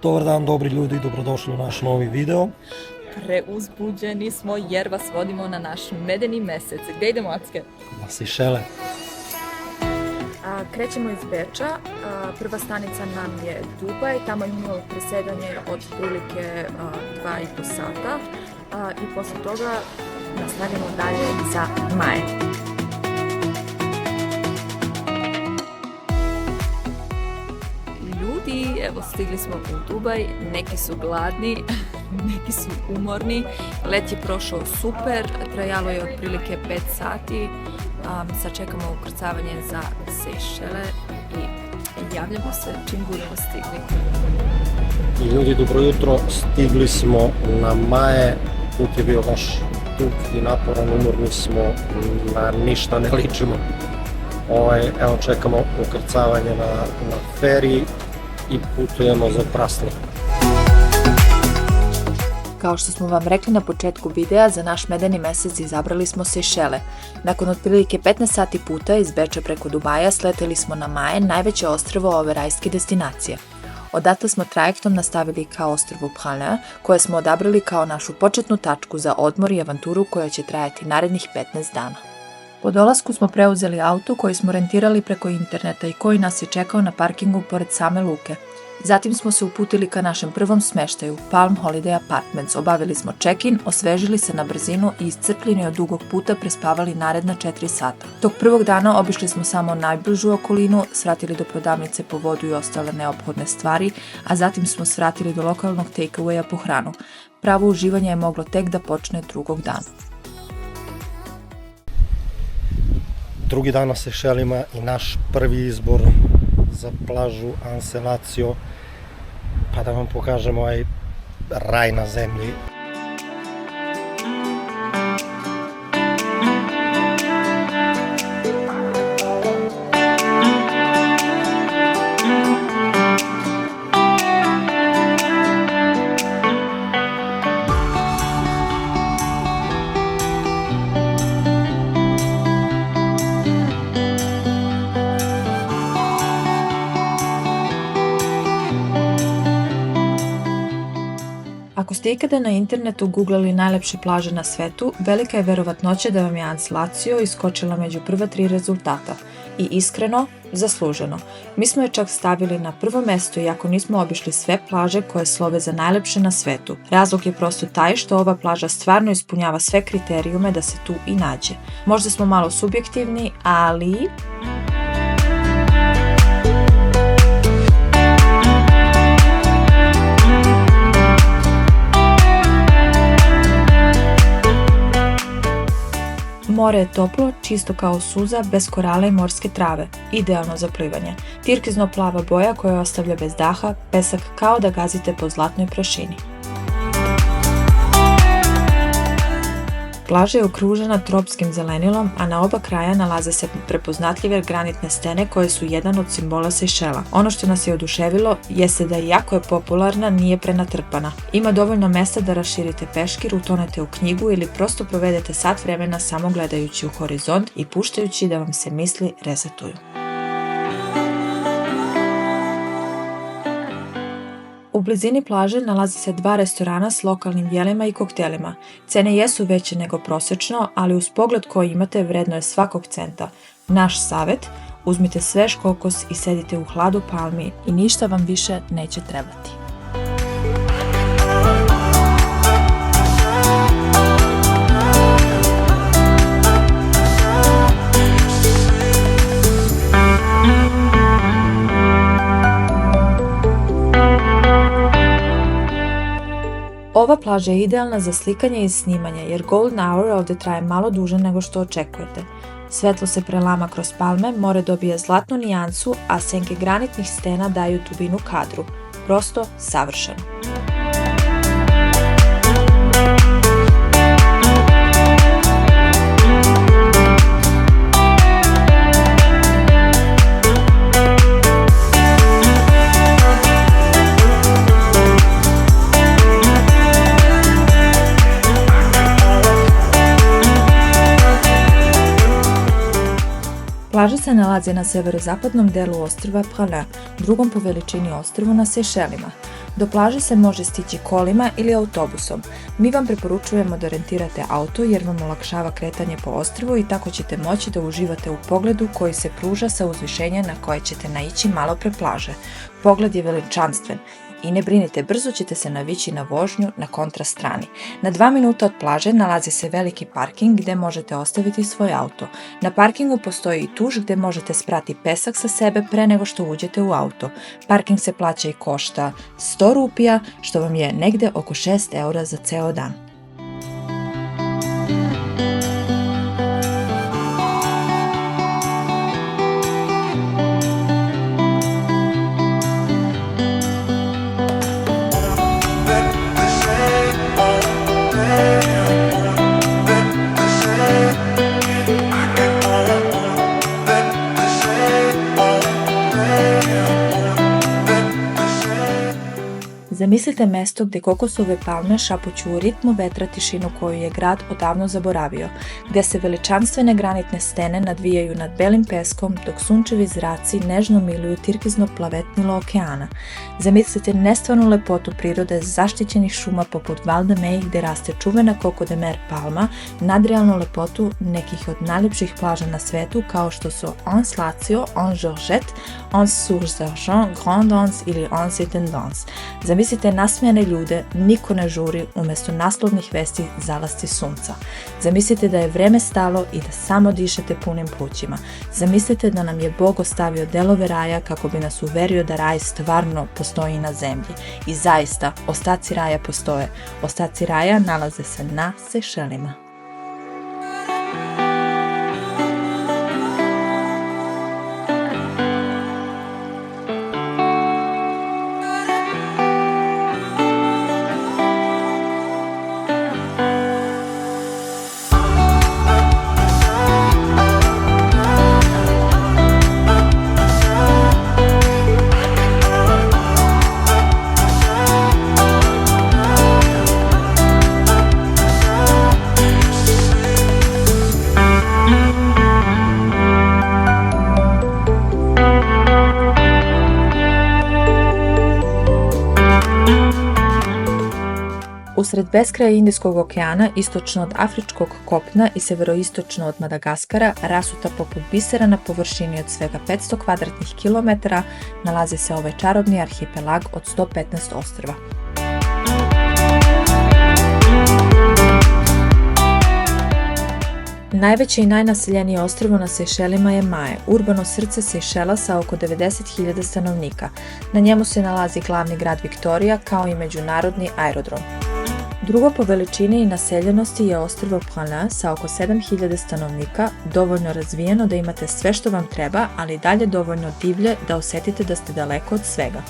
Dobar dan, dobri ljudi, dobrodošli u naš novi video. Preuzbuđeni smo jer vas vodimo na naš medeni mesec. Gdje idemo, Acke? Na Sejšele. Krećemo iz Beča. Prva stanica nam je Dubaj. Tamo imamo presedanje od prilike 2,5 sata. I posle toga nastavimo dalje za Maje. Ljudi, evo stigli smo u Dubaj, neki su gladni, neki su umorni, let je prošao super, trajalo je otprilike 5 sati, sad čekamo ukrcavanje za Sejšele i javljamo se čim budemo stigli. Ljudi, dobro jutro, stigli smo na Maje, put je bio baš dug i naporan, umorni smo, na ništa ne ličimo. Evo čekamo ukrcavanje na feriji i putujemo za Prasni. Kao što smo vam rekli na početku videa, za naš medeni mesec izabrali smo Sejšele. Nakon otprilike 15 sati puta iz Beča preko Dubaja sleteli smo na Maje, najveće ostrvo ove rajske destinacije. Odatle smo trajektom nastavili ka ostrvu Pralin, koje smo odabrali kao našu početnu tačku za odmor i avanturu koja će trajati narednih 15 dana. Po dolasku smo preuzeli auto koji smo rentirali preko interneta i koji nas je čekao na parkingu pored same luke. Zatim smo se uputili ka našem prvom smeštaju, Palm Holiday Apartments, obavili smo check-in, osvežili se na brzinu i iscrpljeni od dugog puta prespavali naredna 4 sata. Tog prvog dana obišli smo samo najbližu okolinu, svratili do prodavnice po vodu i ostale neophodne stvari, a zatim smo svratili do lokalnog take-awaya po hranu. Pravo uživanje je moglo tek da počne drugog dana. Drugi dan na Sejšelima i naš prvi izbor za plažu Anse-Lacio, pa da vam pokažem ovaj raj na zemlji. Ako ste ikada na internetu googlali najlepše plaže na svetu, velika je verovatnoća da vam je Anse-Lacio iskočila među prva 3 rezultata. I iskreno, zasluženo. Mi smo je čak stavili na prvo mesto iako nismo obišli sve plaže koje slove za najlepše na svetu. Razlog je prosto taj što ova plaža stvarno ispunjava sve kriterijume da se tu i nađe. Možda smo malo subjektivni, ali... More je toplo, čisto kao suza, bez korala i morske trave. Idealno za plivanje. Tirkizno plava boja koja ostavlja bez daha, pesak kao da gazite po zlatnoj prašini. Plaža je okružena tropskim zelenilom, a na oba kraja nalaze se prepoznatljive granitne stene koje su jedan od simbola Sejšela. Ono što nas je oduševilo jeste da iako je popularna, nije prenatrpana. Ima dovoljno mesta da raširite peškir, utonete u knjigu ili prosto provedete sat vremena samo gledajući u horizont i puštajući da vam se misli resetuju. U blizini plaže nalazi se 2 restorana s lokalnim jelima i koktelima. Cene jesu veće nego prosečno, ali uz pogled koji imate vredno je svakog centa. Naš savjet, uzmite svež kokos i sedite u hladu palmi i ništa vam više neće trebati. Ova plaža je idealna za slikanje i snimanje jer golden hour ovdje traje malo duže nego što očekujete. Svetlo se prelama kroz palme, more dobije zlatnu nijansu, a senke granitnih stena daju dubinu kadru. Prosto savršeno. Plaža se nalazi na severozapadnom delu ostrva Pralin, drugom po veličini ostrvu na Sejšelima. Do plaže se može stići kolima ili autobusom. Mi vam preporučujemo da rentirate auto jer vam olakšava kretanje po ostrvu i tako ćete moći da uživate u pogledu koji se pruža sa uzvišenja na koje ćete naići malo pre plaže. Pogled je veličanstven. I ne brinite, brzo ćete se navići na vožnju na kontra strani. Na 2 minuta od plaže nalazi se veliki parking gde možete ostaviti svoj auto. Na parkingu postoji i tuš gde možete sprati pesak sa sebe pre nego što uđete u auto. Parking se plaća i košta 100 rupija, što vam je negde oko 6 eura za ceo dan. Zamislite mesto gde kokosove palme šapuću u ritmu vetra tišinu koju je grad odavno zaboravio, gde se veličanstvene granitne stene nadvijaju nad belim peskom dok sunčevi zraci nežno miluju tirkizno plavetnilo okeana. Zamislite nestvarnu lepotu prirode zaštićenih šuma poput Val de Mey gde raste čuvena Coco de Mer palma, nadrealnu lepotu nekih od najljepših plaža na svetu kao što su Anse Lazio, Anse Georgette, Anse Source d'Argent, Grand Anse ili Anse Intendance. Zamislite nasmejane ljude, niko ne žuri, umesto naslovnih vesti zalasti sunca. Zamislite da je vreme stalo i da samo dišete punim plućima. Zamislite da nam je Bog ostavio delove raja kako bi nas uverio da raj stvarno postoji na zemlji. I zaista, ostaci raja postoje. Ostaci raja nalaze se na Sejšelima. Usred beskraja Indijskog okeana, istočno od Afričkog kopna i severoistočno od Madagaskara, rasuta poput bisera na površini od svega 500 kvadratnih kilometara, nalazi se ovaj čarobni arhipelag od 115 ostrva. Najveće i najnaseljenije ostrvo na Sejšelima je Maje, urbano srce Sejšela sa oko 90.000 stanovnika. Na njemu se nalazi glavni grad Viktorija kao i međunarodni aerodrom. Drugo po veličini i naseljenosti je ostrvo Praslin sa oko 7.000 stanovnika, dovoljno razvijeno da imate sve što vam treba, ali dalje dovoljno divlje da osetite da ste daleko od svega.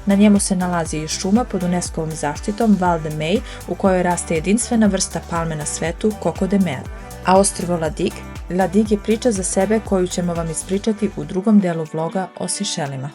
Na njemu se nalazi i šuma pod UNESCO-vom zaštitom Val de Mey, u kojoj raste jedinstvena vrsta palme na svetu Coco de Mer. A ostrvo La Digue je priča za sebe koju ćemo vam ispričati u drugom delu vloga o Sejšelima.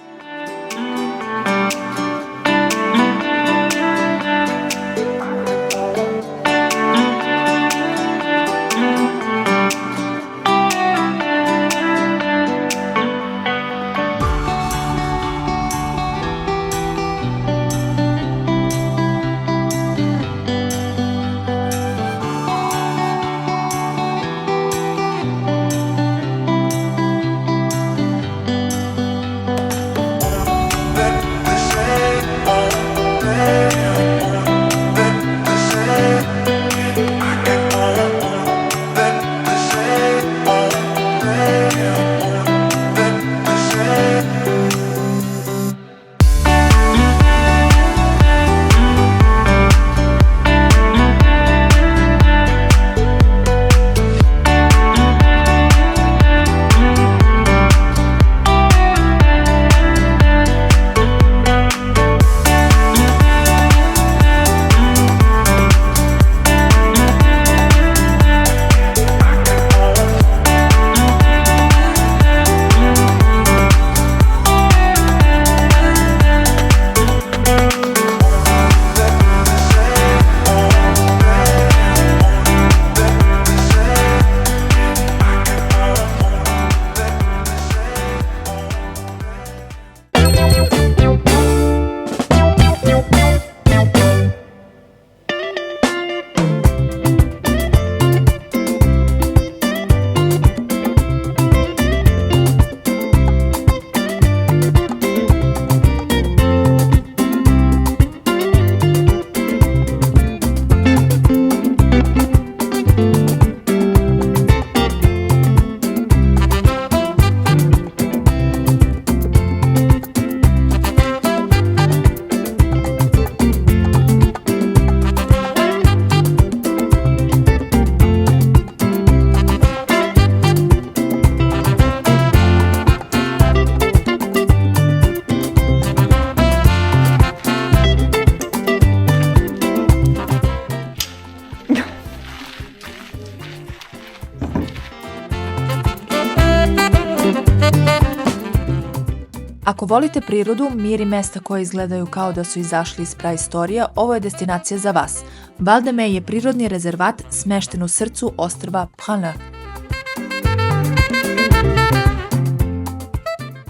Ako volite prirodu, mir i mesta koje izgledaju kao da su izašli iz praistorije, ovo je destinacija za vas. Val de Meille je prirodni rezervat smešten u srcu ostrva Prana.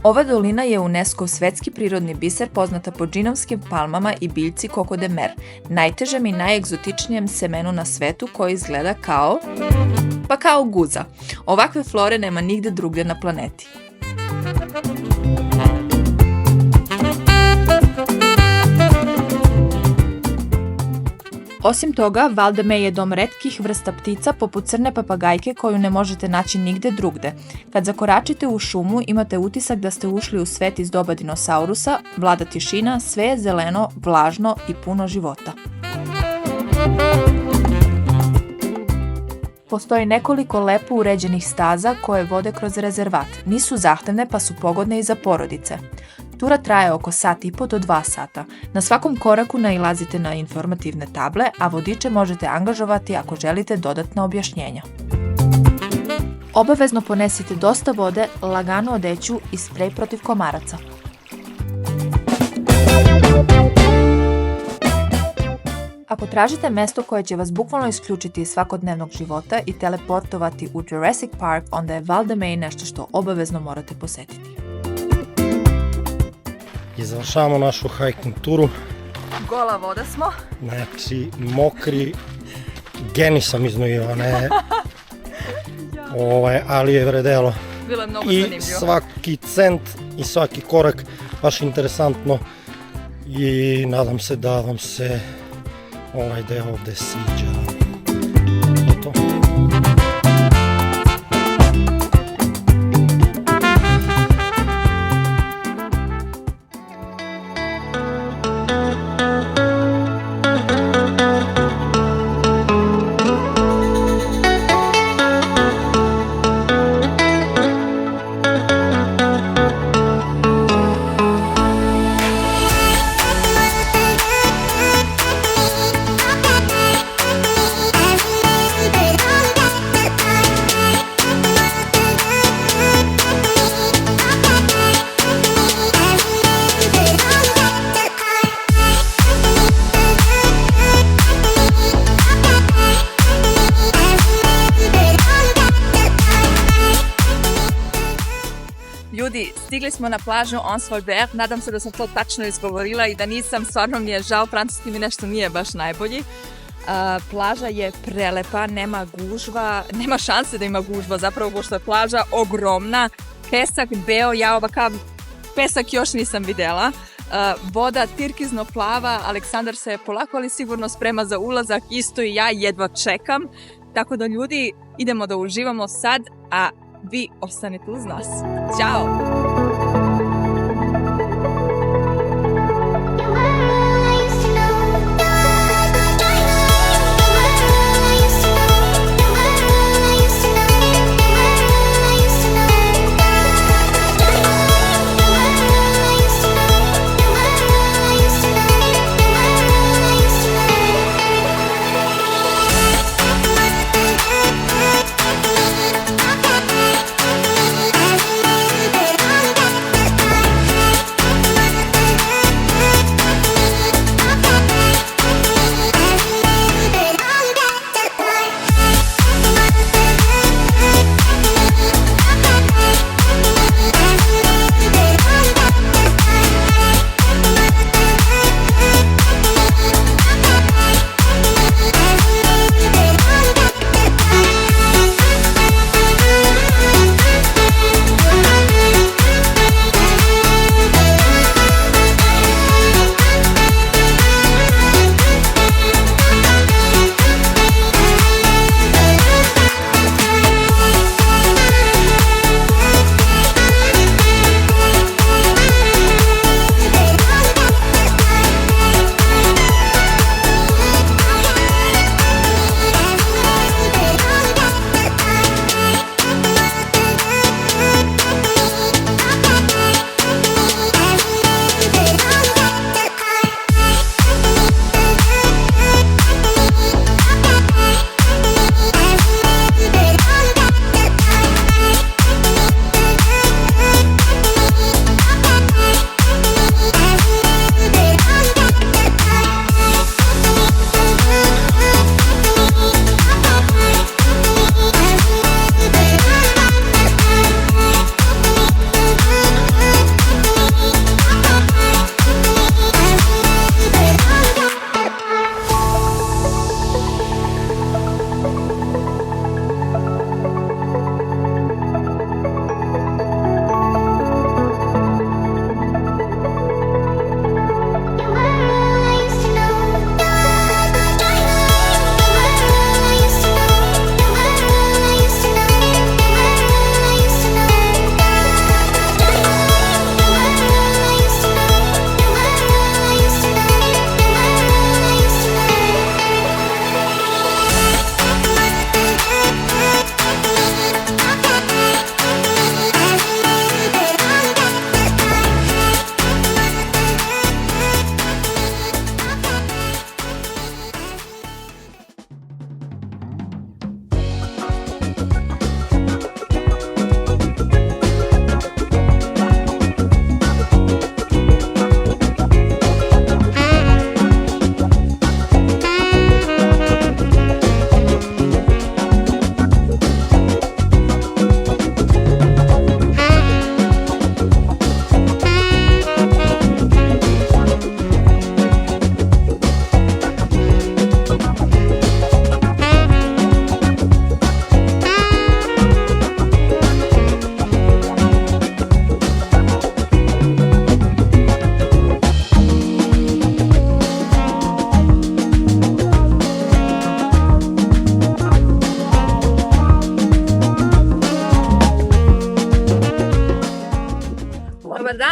Ova dolina je UNESCO svetski prirodni biser poznata po džinovskim palmama i biljci Coco de Mer, najtežem i najegzotičnijem semenu na svetu koji izgleda kao guza. Ovakve flore nema nigde drugdje na planeti. Osim toga, Val de Meille je dom retkih vrsta ptica poput crne papagajke koju ne možete naći nigde drugde. Kad zakoračite u šumu, imate utisak da ste ušli u svet iz doba dinosaurusa, vlada tišina, sve je zeleno, vlažno i puno života. Postoji nekoliko lepo uređenih staza koje vode kroz rezervat. Nisu zahtevne pa su pogodne i za porodice. Tura traje oko sat i po do 2 sata. Na svakom koraku nailazite na informativne table, a vodiče možete angažovati ako želite dodatna objašnjenja. Obavezno ponesite dosta vode, laganu odeću i sprej protiv komaraca. Ako tražite mesto koje će vas bukvalno isključiti iz svakodnevnog života i teleportovati u Jurassic Park, onda je Val de Meille nešto što obavezno morate posetiti. I završavamo našu hiking turu. Gola voda smo. Znači, mokri, geni sam iznojio, ne? Ali je vredelo. Bilo je mnogo I zanimljivo. svaki cent i svaki korak baš interesantno i nadam se da vam se ovaj deo ovde sviđa. To. Ljudi, stigli smo na plažu Ons-Valbert, nadam se da sam to tačno izgovorila i da nisam, stvarno mi je žao, francuski mi nešto nije baš najbolji. Plaža je prelepa, nema gužva, nema šanse da ima gužva, zapravo pošto je plaža ogromna, pesak beo, ja ovakav pesak još nisam videla. Voda tirkizno plava, Aleksandar se polako ali sigurno sprema za ulazak, isto i ja jedva čekam. Tako da ljudi, idemo da uživamo sad, a vi ostanite uz nas. Ćao!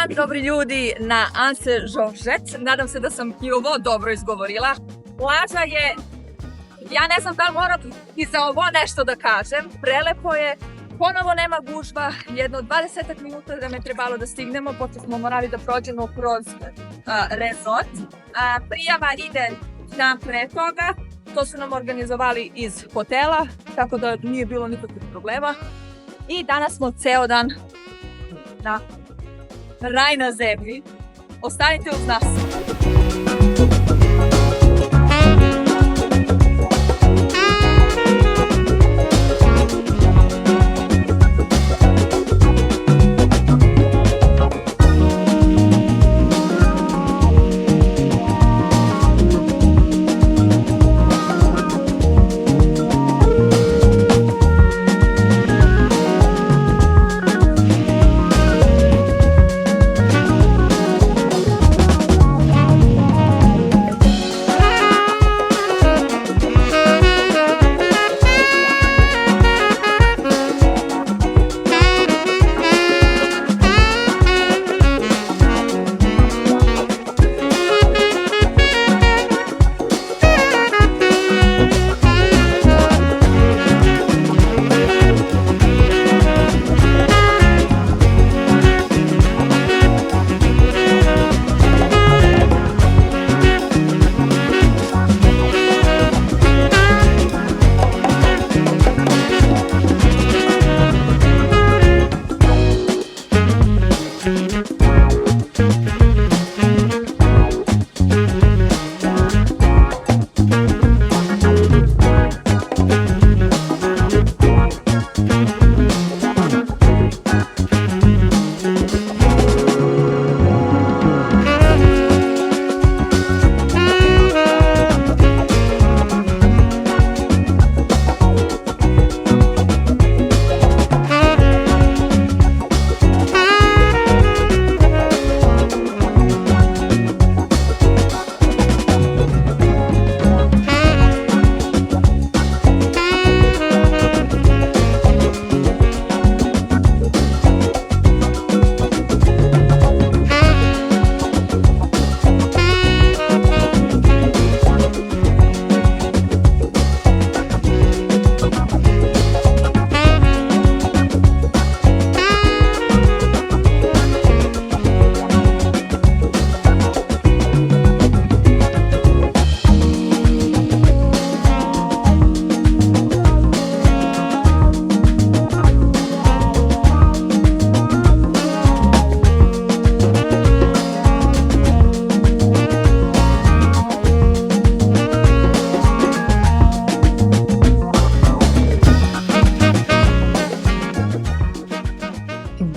dan, dobri ljudi, na Anse Žoržec. Nadam se da sam i ovo dobro izgovorila. Plaža je, ja ne znam da li moram i za ovo nešto da kažem, prelepo je, ponovo nema gužva, jedno 20 minuta da me trebalo da stignemo, pošto smo morali da prođemo kroz resort. Prijava ide dan pre toga, to su nam organizovali iz hotela, tako da nije bilo nikakvih problema. I danas smo ceo dan na raj na zemlji. Ostanite uz nas.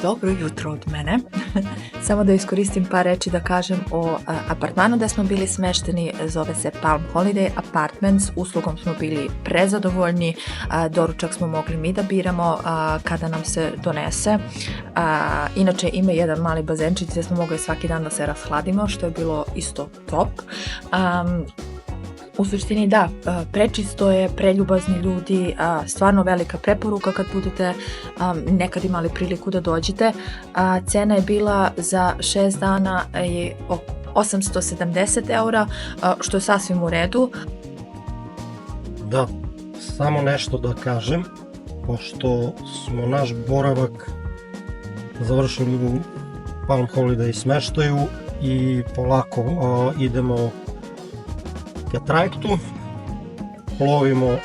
Dobro jutro od mene. Samo da iskoristim par reči da kažem o apartmanu gde smo bili smešteni. Zove se Palm Holiday Apartments. Uslugom smo bili prezadovoljni. Doručak smo mogli mi da biramo kada nam se donese. Inače ima jedan mali bazenčić gde smo mogli svaki dan da se rashladimo, što je bilo isto top. U suštini da, prečisto je, preljubazni ljudi, stvarno velika preporuka kad budete nekad imali priliku da dođete. Cena je bila za 6 dana 870 eura, što je sasvim u redu. Da, samo nešto da kažem, pošto smo naš boravak završili u Palm Holiday smeštaju i polako idemo ka trajektu, plovimo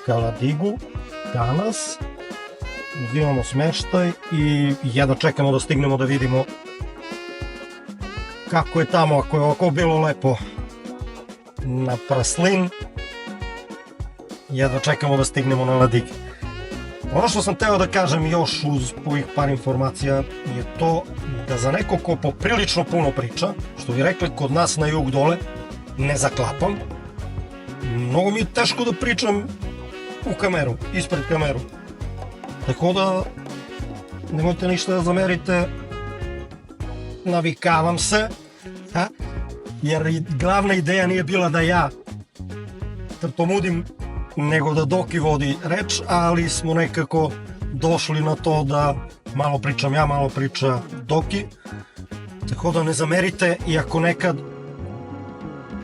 ka Ladigu danas, uzimamo smeštaj i jedno čekamo da stignemo da vidimo kako je tamo, ako je ovako bilo lepo na Praslin, jedno čekamo da stignemo na Ladig. Ono što sam teo da kažem još uz ovih par informacija je to da za neko ko poprilično puno priča, što bi rekli kod nas na jug dole, ne zaklapam, mnogo mi je teško da pričam u kameru, ispred kameru. Tako da nemojte ništa da zamerite, navikavam se, jer glavna ideja nije bila da ja trtomudim, nego da Doki vodi reč, ali smo nekako došli na to da malo pričam ja, malo priča Doki. Tako da ne zamerite, iako nekad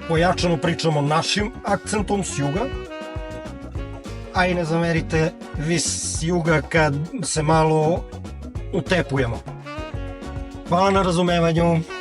pojačano pričamo našim akcentom s juga, a i ne zamerite vi s juga kad se malo utepujemo. Hvala na razumevanju.